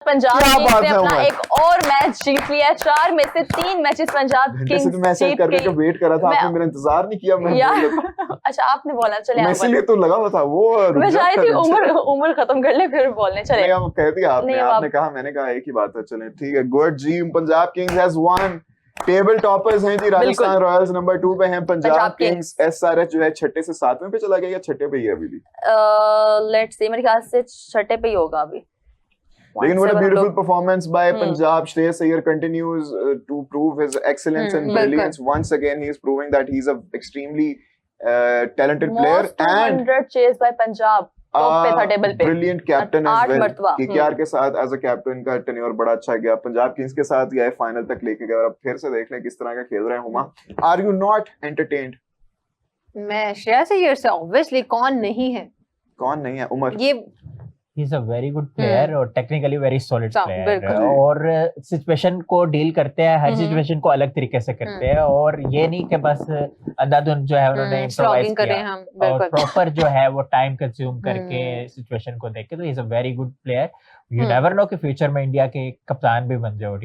पंजाब क्या किंग्स बात ने है अपना उमर। एक और मैच जीत लिया है। 4 में से 3 मैचेस पंजाब घंटे किंग्स से तो मैं ऐसे जीत करने गई। का वेट कर रहा था, मैं- आपने मेरा इंतजार नहीं किया, मैं यार बोल लेता। अच्छा आपने बोला, चले मैं आप इसीलिए तो लगा हुआ था वो रुक मैं जा, चाह रही थी रुक जा। उम्र खत्म कर ले फिर बोलने चले। नहीं अब कह दिया आपने, नहीं, अब आपने कहा, मैंने कहा एक ही बात है, चलें ठीक है। गुड जी, Punjab Kings has won. Table toppers हैं जी, राजस्थान रॉयल्स नंबर 2 पे हैं, पंजाब किंग्स एसआरएच जो है छठे से 7वें पे चला गया या छठे पे ही है अभी भी? लेट्स सी, मेरे ख्याल से छठे पे ही होगा अभी। लेकिन what a 0.7 beautiful हम लोग- performance by Punjab. Shreyas Iyer continues to prove his excellence and brilliance. Once again, he is proving that he's a extremely talented player Most and 200 chase by Punjab top पे था table पे। brilliant captain as 8 well. मरतबा। KKR के साथ as a captain का tenure बड़ा अच्छा गया, पंजाब किंग्स के साथ गया फाइनल तक लेके गया, और अब फिर से देख लें किस तरह का खेल रहे हैं Huma. Are you not entertained? मैं श्रेयस अय्यर से ऑब्वियसली कौन नहीं है, कौन नहीं है उमर? ये ही is a very good player और टेक्निकली वेरी सॉलिड प्लेयर, बिल्कुल। और सिचुएशन को डील करते हैं, हर सिचुएशन को अलग तरीके से करते हैं, और ये नहीं कि बस अंधाधुंध जो है उन्होंने इम्प्रोवाइज किया, और प्रॉपर जो है वो टाइम कंज्यूम करके सिचुएशन को देख के, तो ही is a very good player. You never know कि फ्यूचर में इंडिया के कप्तान भी बन जाओ।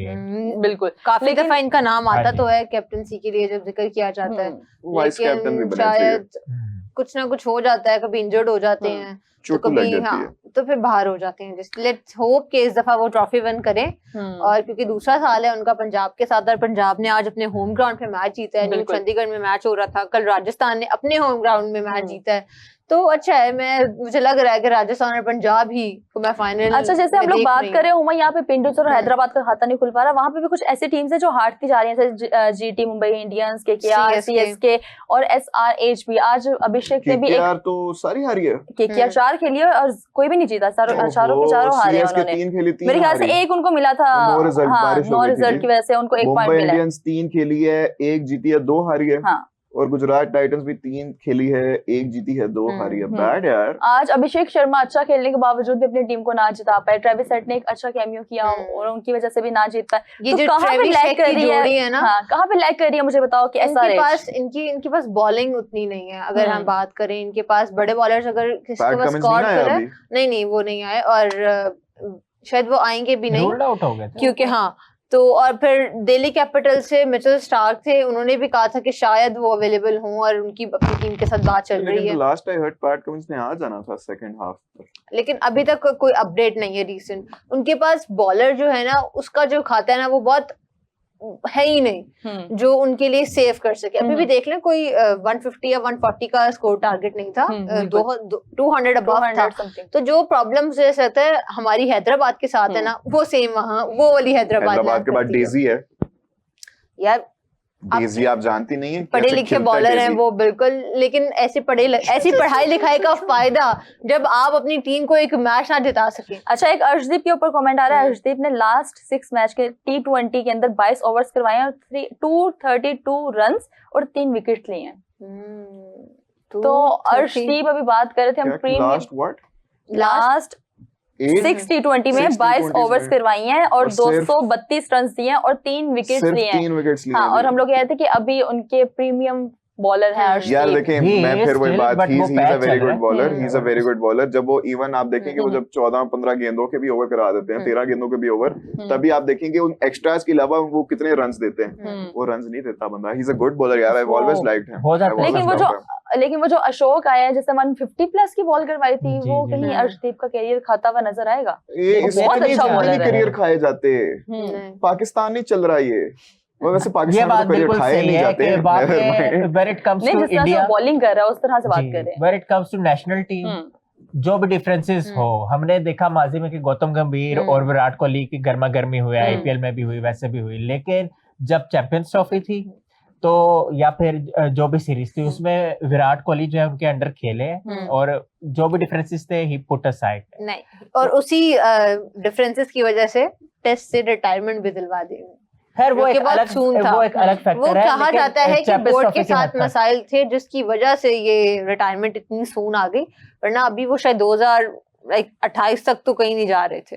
बिल्कुल, काफी दफा इनका नाम आता हाँ तो है कैप्टनसी के लिए जब जिक्र किया जाता है, वाइस कैप्टन भी लेकिन बनना चाहिए। शायद कुछ ना कुछ हो जाता है, कभी इंजर्ड हो जाते हैं तो चोट लग कभी जाती है। तो फिर बाहर हो जाते हैं। जस्ट लेट्स होप कि इस दफा वो ट्रॉफी विन करें, और क्योंकि दूसरा साल है उनका पंजाब के साथ, और पंजाब ने आज अपने होम ग्राउंड पे मैच जीता है। न्यू चंडीगढ़ में मैच हो रहा था, कल राजस्थान ने अपने होम ग्राउंड में मैच जीता है, तो अच्छा है। मुझे लग रहा है कि राजस्थान और पंजाब ही को मैं फाइनल। अच्छा जैसे हम लोग बात कर रहे हैं यहाँ पे पिंडूस और हैदराबाद का खाता नहीं खुल पा रहा, वहाँ पे भी कुछ ऐसी टीम्स है जो हारती जा रही हैं, जैसे GT Mumbai Indians, KKR, CSK और एसआरएच भी। आज अभिषेक ने भी केकेआर तो सारी हारी है, केकेआर 4 खेली है और कोई भी नहीं जीता, चारों के चारों हारे हैं उन्होंने। 3 खेली, 3 मेरे ख्याल से एक उनको मिला था, नो रिजल्ट, बारिश हो गई थी। नो रिजल्ट की वजह से उनको 1 पॉइंट मुंबई मिला है। इंडियंस 3 खेली है, 1 जीती है, 2 हारी है। हाँ। और गुजरात टाइटंस भी 3 खेली है, 1 जीती है, 2 हारी है। बैड यार। आज अभिषेक शर्मा अच्छा खेलने के बावजूद भी अपनी टीम को ना जिता पाए। ट्रेविस हेड ने एक अच्छा कैमियो किया और उनकी वजह से भी ना जीत पाए। ये तो जो कहाँ पे ट्रेविस लैग हेड कर की रही जोड़ी है ना, कहाँ पे लैग कर रही है मुझे बताओ कि एसआरएच इनके पास बॉलिंग उतनी नहीं है। अगर हम बात करें इनके पास बड़े बॉलर्स, अगर किसी के पास स्कोर करे, नहीं वो नहीं आए, और शायद वो आएंगे भी नहीं, रूल्ड आउट हो गए थे क्योंकि हाँ। तो और फिर दिल्ली कैपिटल से मिचेल स्टार्क थे, उन्होंने भी कहा था कि शायद वो अवेलेबल हों, और उनकी अपनी टीम के साथ बात चल रही है। Last I heard PAT Cummins ने आ जाना था सेकंड हाफ पर, लेकिन अभी तक कोई अपडेट नहीं है रीसेंट। उनके पास बॉलर जो है ना, उसका जो खाता है ना, वो बहुत है ही नहीं जो उनके लिए सेव कर सके। अभी भी देख लें, कोई 150 या 140 का स्कोर टारगेट नहीं था, 200 अबव था। तो जो प्रॉब्लम जैसे होता है हमारी हैदराबाद के साथ है ना, वो सेम वहाँ वो वाली हैदराबाद के बाद डेजी है यार। डेजी आप जानती नहीं है, पढ़े लिखे बॉलर हैं वो, बिल्कुल। लेकिन ऐसी पढ़ाई लिखाई का फायदा जब आप अपनी टीम को एक मैच ना जिता सके। अच्छा, एक अर्शदीप के ऊपर कमेंट आ रहा है। अर्शदीप ने लास्ट 6 मैच के T20 के अंदर 22 ओवर्स करवाए हैं और 232 रन्स और 3 विकेट लिए हैं। तो अर्शदीप अभी बात कर रहे थे हम प्रीमियम लास्ट 6 T20 में 22 ओवर्स करवाई हैं और 232 रन दिए हैं और 3 विकेट्स लिए हैं। हाँ, और हम लोग कह रहे थे कि अभी उनके प्रीमियम बॉलर है अर्शदीप। यार देखें, मैं फिर वही बात, ही is a very good bowler, he is a very good bowler. जब वो इवन आप देखेंगे वो जब 14-15 गेंदों के भी ओवर करा देते हैं, 13 गेंदों के भी ओवर, तभी आप देखेंगे उन एक्स्ट्रास के अलावा वो कितने रन्स देते हैं। वो रन्स नहीं देता बंदा, he is a good bowler यार, I have always liked him. लेकिन वो जो अशोक आया है जिसने 150 प्लस की बॉल करवाई थी, वो कहीं अर्शदीप का करियर खाता हुआ नजर आएगा। बहुत अच्छा बॉलर है, करियर खाए जाते, पाकिस्तान नहीं चल रहा ये। वैसे पाकिस्तान में करियर खाए नहीं जाते। When it comes to India, bowling कर रहा है उस तरह से बात कर रहे हैं। When it comes to national team, जो भी डिफरेंसेस हो, हमने देखा माजी में कि गौतम गंभीर और विराट कोहली की गर्मा गर्मी हुई, आईपीएल में भी हुई, वैसे भी हुई। लेकिन जब चैंपियंस ट्रॉफी थी तो या फिर जो भी सीरीज थी, उसमें विराट कोहली जो है उनके अंडर खेले, और जो भी डिफरेंसेस थे ही पुट असाइड। नहीं, और उसी डिफरेंसेस की वजह से टेस्ट से रिटायरमेंट भी दिलवा दी। खैर वो एक अलग फैक्टर वो कहा जाता है कि बोर्ड के साथ मसाइल थे जिसकी वजह से ये रिटायरमेंट इतनी सून आ गई, वरना अभी वो शायद 2028 तक तो कहीं नहीं जा रहे थे।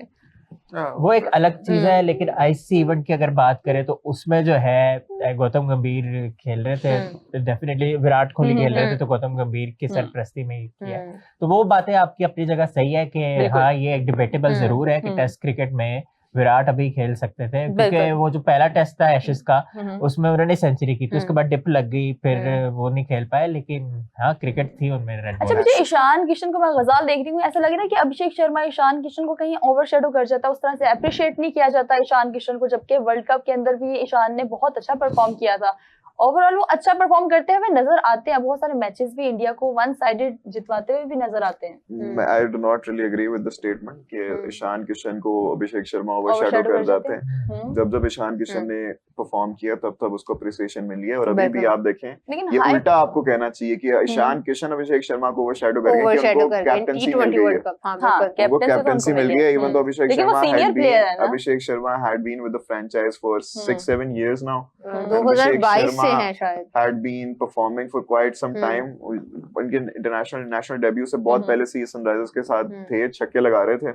वो एक अलग चीज है। लेकिन आईसीसी इवेंट की अगर बात करें तो उसमें जो है गौतम गंभीर खेल रहे थे, तो डेफिनेटली विराट कोहली खेल रहे थे तो गौतम गंभीर की सरपरस्ती में ही किया। तो वो बातें आपकी अपनी जगह सही है कि हाँ ये एक डिबेटेबल जरूर है कि टेस्ट क्रिकेट में विराट अभी खेल सकते थे, क्योंकि वो जो पहला टेस्ट था एशेज का उसमें उन्होंने सेंचुरी की थी, उसके बाद डिप लग गई, फिर वो नहीं खेल पाए। लेकिन हाँ क्रिकेट थी उनमें रेड अच्छा, मुझे ईशान किशन को मैं गजाल देख रही हूँ, ऐसा लग रहा है कि अभिषेक शर्मा ईशान किशन को कहीं ओवरशैडो कर जाता है, उस तरह से अप्रिशिएट नहीं किया जाता ईशान किशन को, जबकि वर्ल्ड कप के अंदर भी ईशान ने बहुत अच्छा परफॉर्म किया था। ओवरऑल वो अच्छा परफॉर्म करते हुए नजर आते हैं, बहुत सारे मैचेस भी इंडिया को वन साइडेड जितवाते हुए भी नजर आते हैं। I do not really agree with the statement कि ईशान किशन को अभिषेक शर्मा ओवरशैडो कर जाते हैं। जब ईशान किशन ने परफॉर्म किया तब उसको अप्रिसिएशन मिली है, और अभी भी आप देखें ये उल्टा आपको कहना चाहिए कि ईशान किशन अभिषेक शर्मा को ओवरशैडो करके उनको कैप्टनसी मिल गई है, उनको कैप्टनसी मिल गई है। इवन तो Abhishek Sharma had been with the franchise for 6-7 years now, 2022 से है शायद, had been performing for quite some time। उनके नेशनल डेब्यू से बहुत पहले से सनराइजर्स के साथ थे, छक्के लगा रहे थे,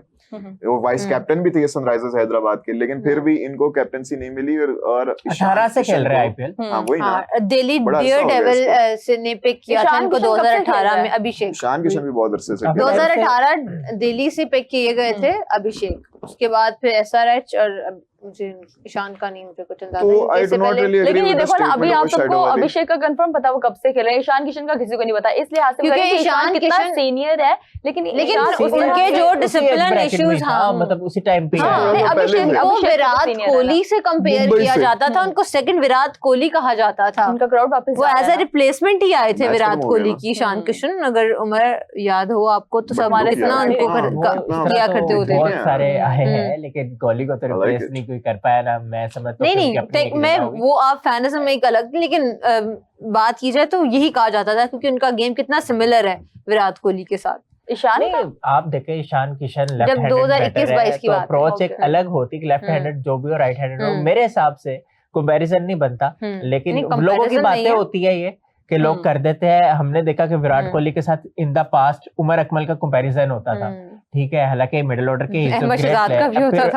वो वाइस कैप्टन भी थे सनराइजर्स हैदराबाद के, लेकिन फिर भी इनको कैप्टनसी नहीं मिली। और 18 से खेल रहे हैं आईपीएल। हाँ वही ना, दिल्ली डेयर डेविल से ने पिक किया था इनको 2018 में अभिषेक। ईशान किशन भी बहुत अरसे से 2018 दिल्ली से पिक किए गए थे अभिषेक, उसके बाद फिर एसआरएच, और मुझे ईशान का नहीं मुझे कुछ अंदाजा नहीं। लेकिन ये देखो ना, अभी आप सबको अभिषेक का कंफर्म पता वो कब से खेल रहे हैं, ईशान किशन का किसी को नहीं पता, इसलिए हाथ से क्योंकि ईशान कितना सीनियर है, लेकिन उनके जो डिसिप्लिन इश्यूज, हाँ मतलब उसी टाइम पे अभिषेक को विराट कोहली से कंपेयर किया जाता था, उनको सेकंड विराट कोहली कहा जाता था, उनका क्राउड वापस वो एज ए रिप्लेसमेंट ही आए थे विराट कोहली की। ईशान किशन, अगर उम्र याद हो आपको तो सब इतना उनको किया करते होते, बहुत सारे आए हैं, लेकिन कोहली को तो रिप्लेस नहीं कोई कर पाया ना। मैं समझता हूं नहीं मैं वो आप फैनिज्म में एक अलग, लेकिन बात की जाए तो यही कहा जाता था क्योंकि उनका गेम कितना सिमिलर है विराट कोहली के साथ। ईशान आप देखें ईशान किशन लेफ्ट जब 2021-22 की बात, अप्रोच एक अलग होती कि लेफ्ट हैंडेड जो भी हो राइट हैंडेड हो, मेरे हिसाब से कंपैरिजन नहीं बनता, लेकिन लोगों की बातें होती है ये कि लोग कर देते हैं। हमने देखा कि विराट कोहली के साथ in the past Umar Akmal का कंपैरिजन होता था, ठीक है, हालांकि मिडिल ऑर्डर के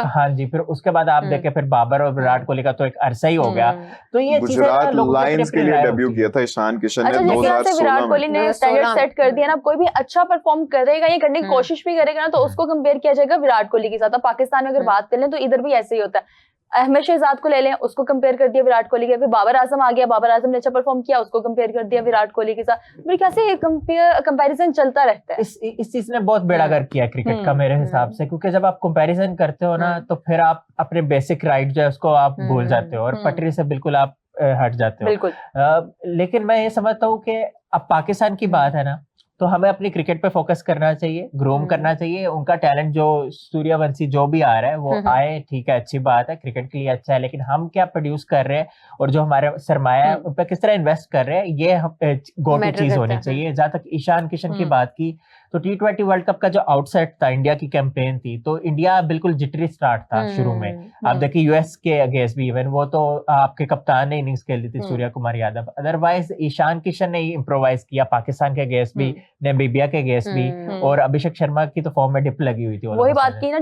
हाँ जी, फिर उसके बाद आप देखें फिर बाबर और विराट कोहली का तो एक अरसा ही हो गया। तो ये गुजरात लायंस के लिए डेब्यू किया था ईशान किशन ने 2016 विराट कोहली ने स्टैंडर्ड सेट कर दिया ना, कोई भी अच्छा परफॉर्म करेगा, ये करने की कोशिश भी करेगा ना, तो उसको कंपेयर किया जाएगा विराट कोहली के साथ। अब पाकिस्तान में अगर बात कर लें तो इधर भी ऐसे ही होता है, अहमद शहजाद को ले लें, उसको कंपेयर कर दिया विराट कोहली के, फिर बाबर आजम आ गया, बाबर आजम ने अच्छा परफॉर्म किया, उसको कंपेयर कर दिया विराट कोहली के साथ। मेरे ख्याल से कंपैरिजन चलता रहता है। इस चीज ने बहुत बेड़ा गर्क किया क्रिकेट का मेरे हिसाब से, क्योंकि जब आप कंपैरिजन करते हो ना तो फिर आप अपने बेसिक राइट जो है उसको आप भूल जाते हो और पटरी से बिल्कुल आप हट जाते हो। बिल्कुल। लेकिन मैं ये समझता हूँ कि अब पाकिस्तान की बात है ना, तो हमें अपनी क्रिकेट पे फोकस करना चाहिए, ग्रूम करना चाहिए उनका टैलेंट। जो सूर्यवंशी जो भी आ रहा है वो आए, ठीक है, अच्छी बात है, क्रिकेट के लिए अच्छा है, लेकिन हम क्या प्रोड्यूस कर रहे हैं और जो हमारे सरमाया है उन पर किस तरह इन्वेस्ट कर रहे हैं, ये गो टू चीज होनी चाहिए। जहां तक ईशान किशन की बात की तो T20 वर्ल्ड कप का जो आउटसेट था, इंडिया की कैंपेन थी, तो इंडिया बिल्कुल जिटरी स्टार्ट था शुरू में। आप देखिए यूएस के अगेंस्ट भी, इवन वो तो आपके कप्तान ने इनिंग्स खेली थी सूर्य कुमार यादव, अदरवाइज ईशान किशन ने इम्प्रोवाइज किया पाकिस्तान के अगेंस्ट भी, नामीबिया के अगेंस्ट भी, और अभिषेक शर्मा की तो फॉर्म में डिप लगी हुई थी। वही बात की ना